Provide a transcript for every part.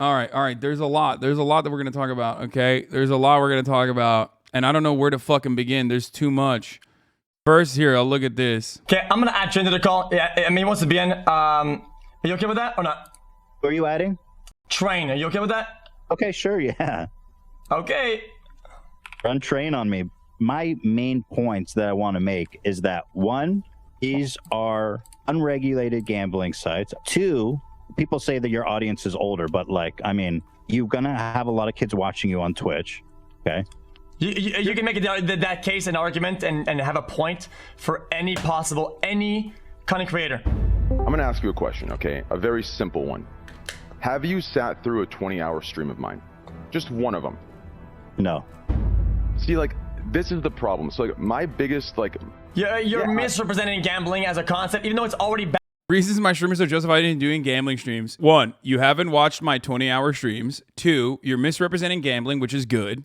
All right. There's a lot that we're going to talk about, okay? There's a lot we're going to talk about, and I don't know where to fucking begin. There's too much. First, here, I'll look at this. Okay, I'm going to add you into the call. Yeah, I mean, he wants to be in. Are you okay with that or not? Who are you adding? Train, are you okay with that? Okay, sure, yeah. Okay. Run Train on me. My main points that I want to make is that, one, these are unregulated gambling sites. Two, people say that your audience is older, but like, I mean, you're going to have a lot of kids watching you on Twitch, okay? You can make that case an argument and have a point for any content creator. I'm going to ask you a question, okay? A very simple one. Have you sat through a 20-hour stream of mine? Just one of them. No. See, like, this is the problem. So, like, my biggest, like... You're misrepresenting gambling as a concept, even though it's already bad. Reasons my streamers are justified in doing gambling streams. 1, you haven't watched my 20-hour streams. 2, you're misrepresenting gambling, which is good.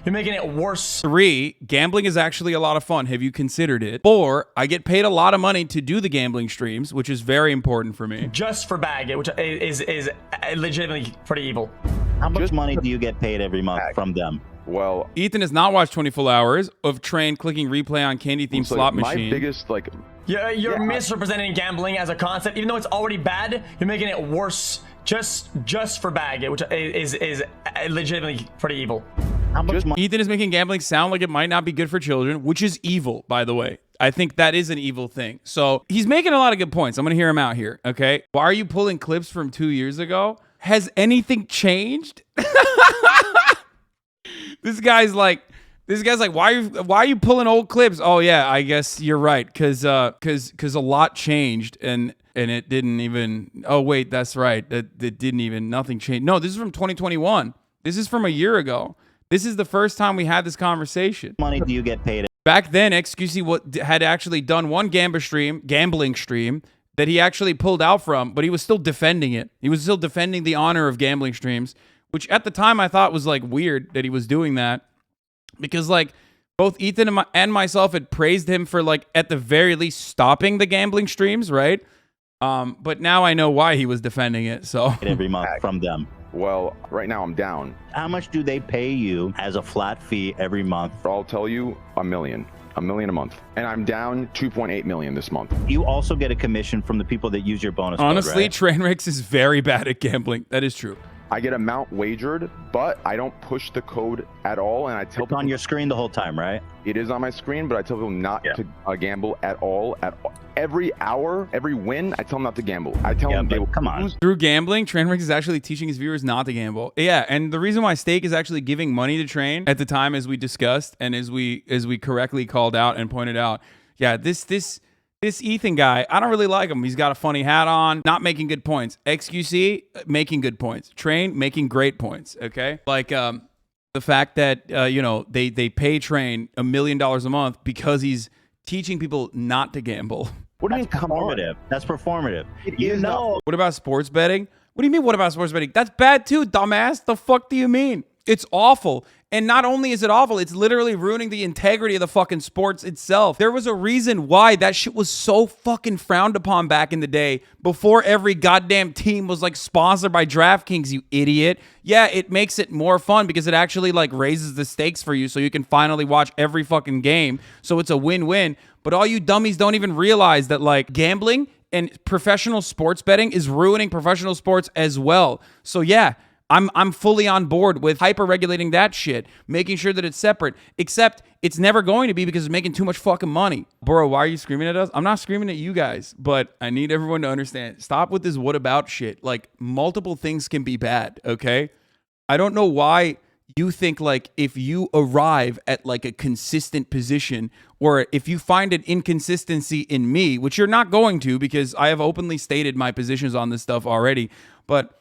You're making it worse. 3, gambling is actually a lot of fun. Have you considered it? 4, I get paid a lot of money to do the gambling streams, which is very important for me. Just for bag it, which is legitimately pretty evil. How much money do you get paid every month from them? Well, Ethan has not watched 20 full hours of Train clicking replay on candy-themed slot machine. My biggest, like... You're misrepresenting gambling as a concept, even though it's already bad. You're making it worse just for bag it, which is legitimately pretty evil. How much money? Ethan is making gambling sound like it might not be good for children, which is evil, by the way. I think that is an evil thing. So he's making a lot of good points. I'm going to hear him out here, okay? Why are you pulling clips from 2 years ago? Has anything changed? This guy's like, why are you pulling old clips? Oh yeah, I guess you're right, cause a lot changed and it didn't even. Oh wait, that's right. That didn't even. Nothing changed. No, this is from 2021. This is from a year ago. This is the first time we had this conversation. Money do you get paid? Back then, XQC had actually done one gambling stream that he actually pulled out from, but he was still defending it. He was still defending the honor of gambling streams, which at the time I thought was like weird that he was doing that. Because, like, both Ethan and myself had praised him for, like, at the very least stopping the gambling streams, right? But now I know why he was defending it, so. Every month from them. Well, right now I'm down. How much do they pay you as a flat fee every month? I'll tell you, $1 million. $1 million a month. And I'm down 2.8 million this month. You also get a commission from the people that use your bonus Honestly, code, right? Trainwreck is very bad at gambling. That is true. I get amount wagered, but I don't push the code at all, and I tell people on your screen the whole time, right? It is on my screen, but I tell people not to gamble at all. Every hour, every win, I tell them not to gamble. I tell them they will come on. Through gambling, Trainwreck is actually teaching his viewers not to gamble. Yeah, and the reason why Stake is actually giving money to Train at the time, as we discussed and as we correctly called out and pointed out, yeah, this Ethan guy, I don't really like him. He's got a funny hat on, not making good points. XQC, making good points. Train, making great points, okay? Like the fact that, they pay Train $1 million a month because he's teaching people not to gamble. What do you mean, performative? That's performative. What about sports betting? What do you mean, what about sports betting? That's bad too, dumbass. The fuck do you mean? It's awful. And not only is it awful, it's literally ruining the integrity of the fucking sports itself. There was a reason why that shit was so fucking frowned upon back in the day, before every goddamn team was like sponsored by DraftKings, you idiot. Yeah, it makes it more fun because it actually like raises the stakes for you so you can finally watch every fucking game. So it's a win-win. But all you dummies don't even realize that like gambling and professional sports betting is ruining professional sports as well. So yeah, I'm fully on board with hyper-regulating that shit, making sure that it's separate, except it's never going to be because it's making too much fucking money. Bro, why are you screaming at us? I'm not screaming at you guys, but I need everyone to understand. Stop with this what about shit. Like, multiple things can be bad, okay? I don't know why you think, like, if you arrive at, like, a consistent position, or if you find an inconsistency in me, which you're not going to because I have openly stated my positions on this stuff already, but,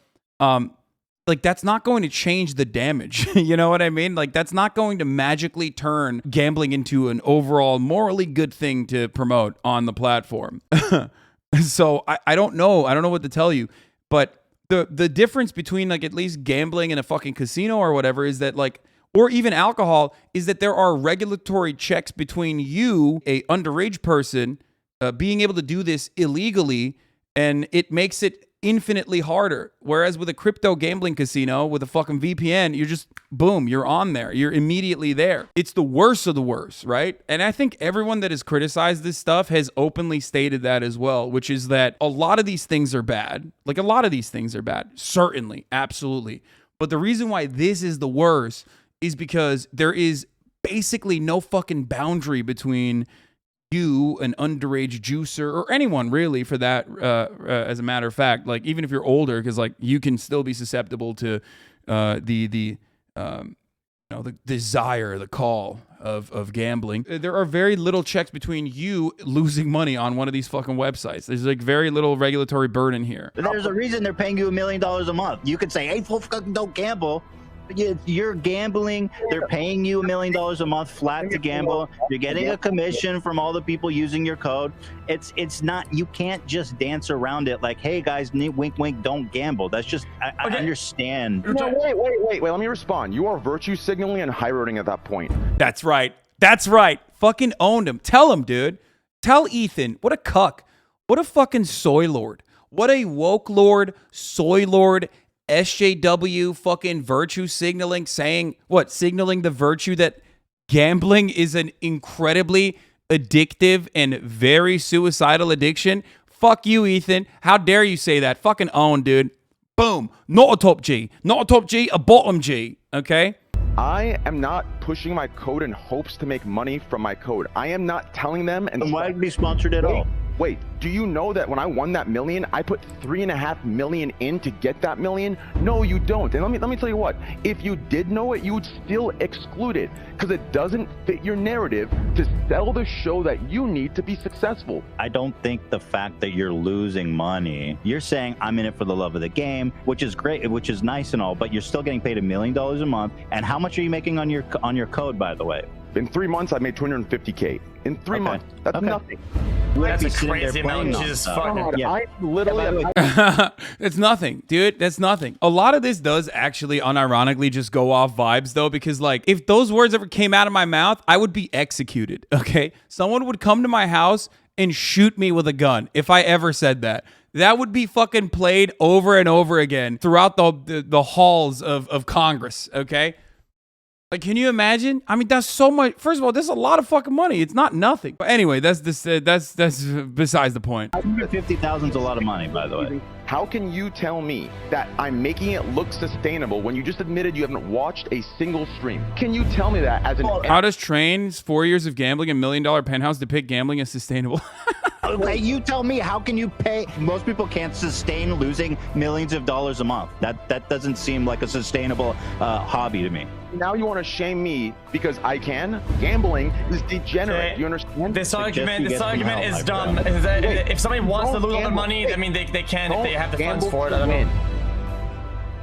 like, that's not going to change the damage. You know what I mean? Like, that's not going to magically turn gambling into an overall morally good thing to promote on the platform. So I don't know. I don't know what to tell you. But the difference between, like, at least gambling in a fucking casino or whatever is that, like, or even alcohol, is that there are regulatory checks between you, a underage person, being able to do this illegally, and it makes it infinitely harder. Whereas with a crypto gambling casino with a fucking VPN, you're just, boom, you're on there. You're immediately there. It's the worst of the worst, right? And I think everyone that has criticized this stuff has openly stated that as well, which is that a lot of these things are bad. Like, a lot of these things are bad. Certainly. Absolutely. But the reason why this is the worst is because there is basically no fucking boundary between you, an underage juicer, or anyone really for that, as a matter of fact, like even if you're older, because like you can still be susceptible to the desire, the call of gambling. There are very little checks between you losing money on one of these fucking websites. There's like very little regulatory burden here. There's a reason they're paying you $1 million a month. You could say, hey, fucking don't gamble. You're gambling. They're paying you $1 million a month flat to gamble. You're getting a commission from all the people using your code. It's not, you can't just dance around it like, hey guys, wink wink, don't gamble. That's just, I understand. No, wait, let me respond. You are virtue signaling and high roading at that point. That's right. Fucking owned him. Tell him, dude. Tell Ethan, what a cuck. What a fucking soy lord. What a woke lord, soy lord, SJW fucking virtue signaling, saying what? Signaling the virtue that gambling is an incredibly addictive and very suicidal addiction. Fuck you, Ethan. How dare you say that? Fucking own, dude. Boom. Not a top G. Not a top G, a bottom G. Okay? I am not pushing my code in hopes to make money from my code. I am not telling them. And why be sponsored at all? Wait, do you know that when I won that million, I put $3.5 million in to get that million? No, you don't. And let me tell you what, if you did know it, you would still exclude it because it doesn't fit your narrative to sell the show that you need to be successful. I don't think the fact that you're losing money, you're saying I'm in it for the love of the game, which is great, which is nice and all, but you're still getting paid $1 million a month. And how much are you making on your code, by the way? In 3 months, I made $250K. In 3 months, that's nothing. That's a crazy amount. Jesus fucking. I literally. It's nothing, dude. That's nothing. A lot of this does actually unironically just go off vibes though, because like if those words ever came out of my mouth, I would be executed. Okay, someone would come to my house and shoot me with a gun if I ever said that. That would be fucking played over and over again throughout the halls of Congress. Okay. Like, can you imagine? I mean, that's so much. First of all, that's a lot of fucking money. It's not nothing. But anyway, that's besides the point. $150,000 is a lot of money, by the way. How can you tell me that I'm making it look sustainable when you just admitted you haven't watched a single stream? Can you tell me that as an... How does Train's 4 years of gambling and $1 million penthouse depict gambling as sustainable? You tell me, how can you pay? Most people can't sustain losing millions of dollars a month. That doesn't seem like a sustainable hobby to me. Now you want to shame me because I can? Gambling is degenerate. You understand? This argument is dumb. If somebody wants to lose all their money, I mean, they can if they have the funds for it. I mean,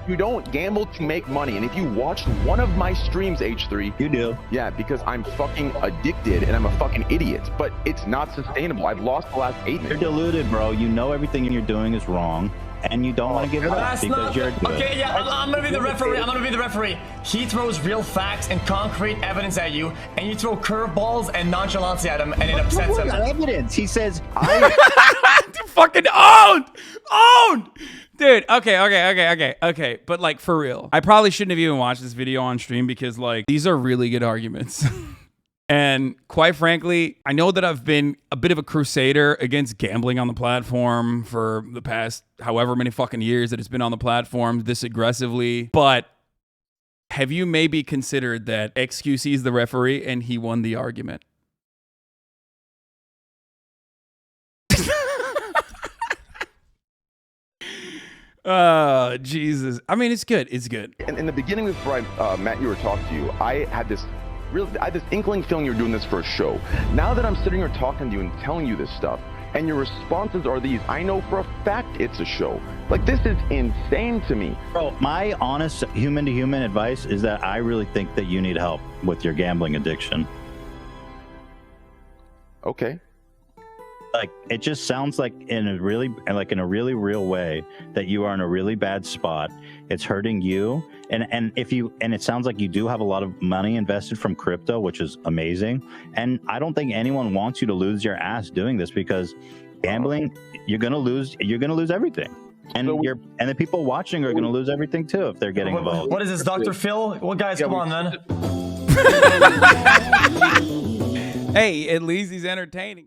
you don't gamble to make money. And if you watched one of my streams, H3, you do. Yeah, because I'm fucking addicted and I'm a fucking idiot. But it's not sustainable. I've lost the last 8 minutes. You're deluded, bro. You know everything you're doing is wrong. And you don't want to give it up because you're good. Okay, yeah, I'm gonna be the referee. I'm gonna be the referee. He throws real facts and concrete evidence at you, and you throw curveballs and nonchalance at him, and it upsets him. Evidence. He says, fucking owned. Dude, okay. But like, for real, I probably shouldn't have even watched this video on stream because like, these are really good arguments. And quite frankly, I know that I've been a bit of a crusader against gambling on the platform for the past however many fucking years that it's been on the platform this aggressively. But have you maybe considered that XQC is the referee and he won the argument? Oh, Jesus. I mean, it's good. It's good. In the beginning, before Matt, you were talking to you, I had this inkling feeling you're doing this for a show. Now that I'm sitting here talking to you and telling you this stuff, and your responses are these, I know for a fact it's a show. Like, this is insane to me. Bro, my honest human-to-human advice is that I really think that you need help with your gambling addiction. Okay. Like, it just sounds like in a really real way that you are in a really bad spot. It's hurting you. And it sounds like you do have a lot of money invested from crypto, which is amazing. And I don't think anyone wants you to lose your ass doing this, because gambling, you're gonna lose everything. And So and the people watching are going to lose everything too if they're getting involved. What is this, Dr. Phil? Well, guys, come on, then. Hey, at least he's entertaining.